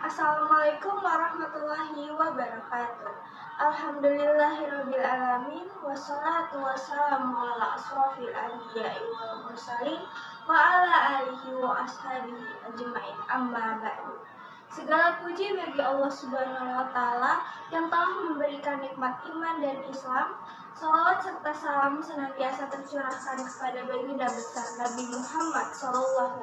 Assalamualaikum warahmatullahi wabarakatuh. Alhamdulillahirrabbilalamin. Wassalatu wassalamu ala asrofil anbiya'i wal mursalin wa ala alihi wa ashabihi ajma'in, amma ba'du. Segala puji bagi Allah Subhanahu wa Ta'ala yang telah memberikan nikmat iman dan Islam. Salawat serta salam senantiasa tercurahkan kepada baginda besar Nabi Muhammad SAW,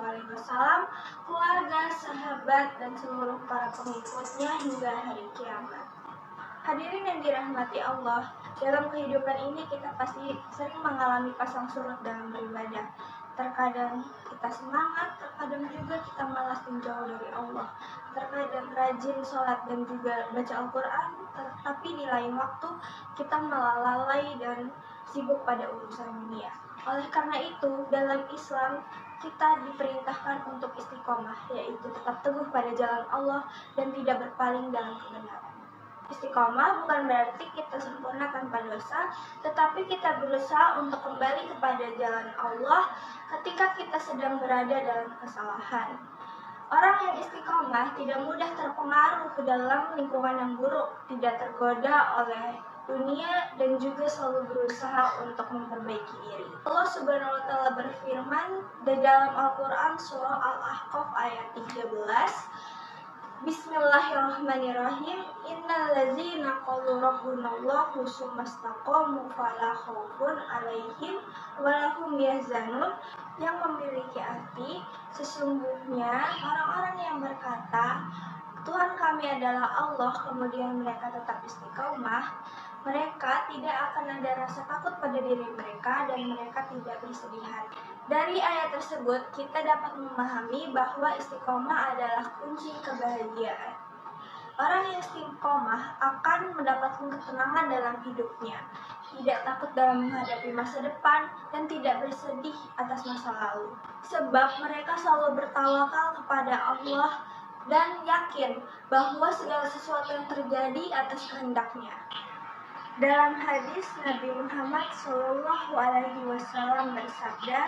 keluarga, sahabat, dan seluruh para pengikutnya hingga hari kiamat. Hadirin yang dirahmati Allah, dalam kehidupan ini kita pasti sering mengalami pasang surut dalam beribadah. Terkadang kita semangat, terkadang juga kita malas menjauh dari Allah. Terkadang rajin sholat dan juga baca Al-Quran, tetapi di lain waktu kita malah lalai dan sibuk pada urusan dunia. Oleh karena itu, dalam Islam kita diperintahkan untuk istiqomah, yaitu tetap teguh pada jalan Allah dan tidak berpaling dalam kebenaran. Istiqomah bukan berarti kita sempurna tanpa dosa, tetapi kita berusaha untuk kembali kepada jalan Allah ketika kita sedang berada dalam kesalahan. Orang yang istiqomah tidak mudah terpengaruh ke dalam lingkungan yang buruk, tidak tergoda oleh dunia, dan juga selalu berusaha untuk memperbaiki diri. Allah Subhanahu wa Ta'ala berfirman di dalam Al-Quran surah Al-Ahqaf ayat 13, Bismillahirrahmanirrahim. Innal ladzina qalu rabbunallahu tsumma istaqamu fala khaufun 'alaihim wa lahum yahzanun. Yang memiliki arti, sesungguhnya orang-orang yang berkata Tuhan kami adalah Allah, kemudian mereka tetap istiqomah, mereka tidak akan ada rasa takut pada diri mereka dan mereka tidak bersedih hati. Dari ayat tersebut kita dapat memahami bahwa istiqomah adalah kunci kebahagiaan. Orang yang istiqomah akan mendapatkan ketenangan dalam hidupnya, tidak takut dalam menghadapi masa depan, dan tidak bersedih atas masa lalu. Sebab mereka selalu bertawakal kepada Allah dan yakin bahwa segala sesuatu yang terjadi atas kehendaknya. Dalam hadis Nabi Muhammad SAW bersabda,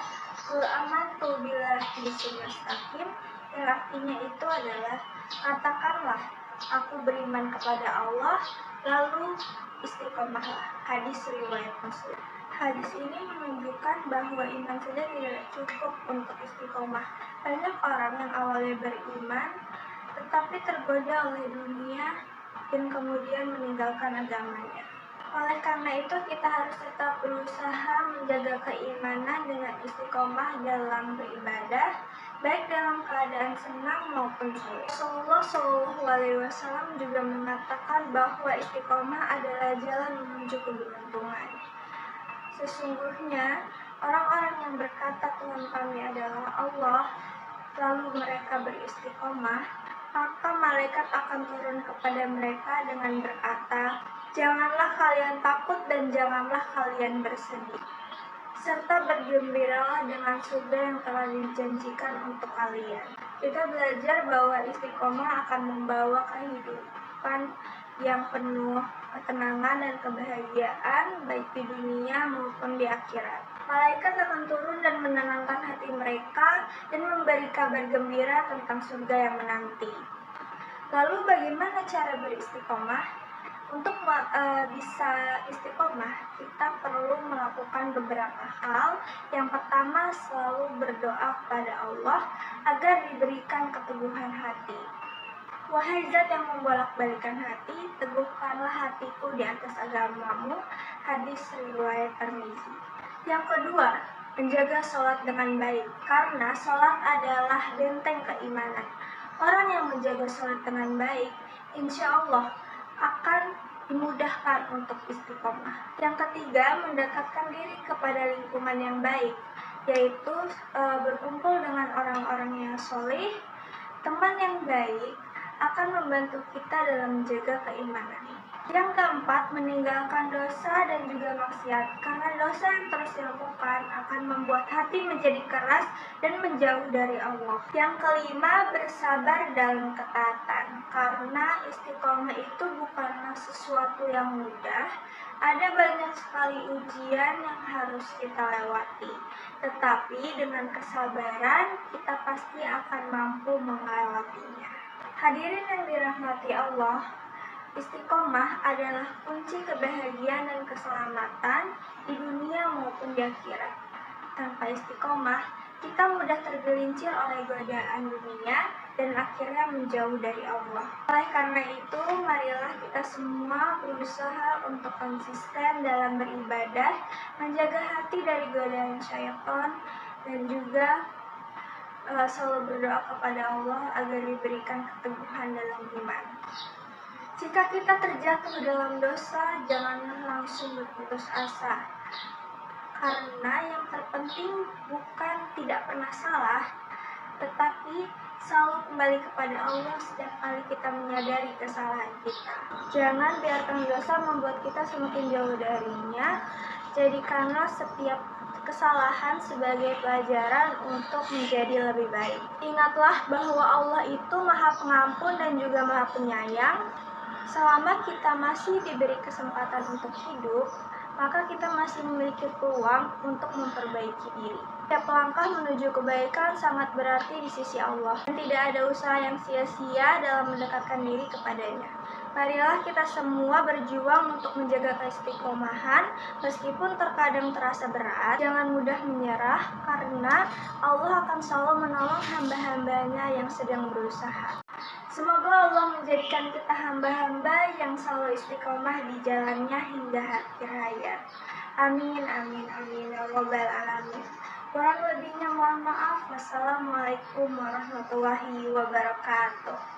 "Qul amantu billahi tsumma istaqim," yang artinya itu adalah katakanlah, aku beriman kepada Allah, lalu istiqomahlah. Hadis riwayat Muslim. Hadis ini menunjukkan bahwa iman saja tidak cukup untuk istiqomah. Banyak orang yang awalnya beriman, tetapi tergoda oleh dunia dan kemudian meninggalkan agamanya. Oleh karena itu, kita harus tetap berusaha menjaga keimanan dengan istiqomah dalam beribadah, baik dalam keadaan senang maupun sulit. Rasulullah SAW juga mengatakan bahwa istiqomah adalah jalan menuju keberuntungan. Sesungguhnya, orang-orang yang berkata Tuhan kami adalah Allah, lalu mereka beristiqomah, maka malaikat akan turun kepada mereka dengan berkata, "Janganlah kalian takut dan janganlah kalian bersedih, serta bergembiralah dengan surga yang telah dijanjikan untuk kalian." Kita belajar bahwa istiqomah akan membawa kehidupan yang penuh ketenangan dan kebahagiaan, baik di dunia maupun di akhirat. Malaikat akan turun dan menenangkan hati mereka dan memberi kabar gembira tentang surga yang menanti. Lalu bagaimana cara beristiqomah? Untuk bisa istiqomah, kita perlu melakukan beberapa hal. Yang pertama, selalu berdoa kepada Allah agar diberikan keteguhan hati. Wahai Zat yang membolak-balikan hati, teguhkanlah hatiku di atas agamamu. Hadis riwayat Tirmizi. Yang kedua, menjaga sholat dengan baik, karena sholat adalah benteng keimanan. Orang yang menjaga sholat dengan baik, insya Allah akan dimudahkan untuk istiqomah. Yang ketiga, mendekatkan diri kepada lingkungan yang baik, yaitu berkumpul dengan orang-orang yang soleh. Teman yang baik akan membantu kita dalam menjaga keimanan. Yang keempat, meninggalkan dosa dan juga maksiat, karena dosa yang terus dilakukan akan membuat hati menjadi keras dan menjauh dari Allah. Yang kelima, bersabar dalam ketaatan, karena istiqomah itu bukanlah sesuatu yang mudah. Ada banyak sekali ujian yang harus kita lewati, tetapi dengan kesabaran kita pasti akan mampu melewatinya. Hadirin yang dirahmati Allah, istiqomah adalah kunci kebahagiaan dan keselamatan di dunia maupun di akhirat. Tanpa istiqomah, kita mudah tergelincir oleh godaan dunia dan akhirnya menjauh dari Allah. Oleh karena itu, marilah kita semua berusaha untuk konsisten dalam beribadah, menjaga hati dari godaan syaitan, dan juga selalu berdoa kepada Allah agar diberikan keteguhan dalam iman. Jika kita terjatuh dalam dosa, janganlah langsung berputus asa. Karena yang terpenting bukan tidak pernah salah, tetapi selalu kembali kepada Allah setiap kali kita menyadari kesalahan kita. Jangan biarkan dosa membuat kita semakin jauh darinya. Jadikanlah setiap kesalahan sebagai pelajaran untuk menjadi lebih baik. Ingatlah bahwa Allah itu Maha Pengampun dan juga Maha Penyayang. Selama kita masih diberi kesempatan untuk hidup, maka kita masih memiliki peluang untuk memperbaiki diri. Setiap langkah menuju kebaikan sangat berarti di sisi Allah, dan tidak ada usaha yang sia-sia dalam mendekatkan diri kepadanya. Marilah kita semua berjuang untuk menjaga keistiqomahan, meskipun terkadang terasa berat. Jangan mudah menyerah, karena Allah akan selalu menolong hamba-hambanya yang sedang berusaha. Semoga Allah menjadikan kita hamba-hamba yang selalu istiqomah di jalannya hingga akhir hayat. Amin, amin, amin, ya rabbal alamin. Kurang lebihnya mohon maaf. Wassalamualaikum warahmatullahi wabarakatuh.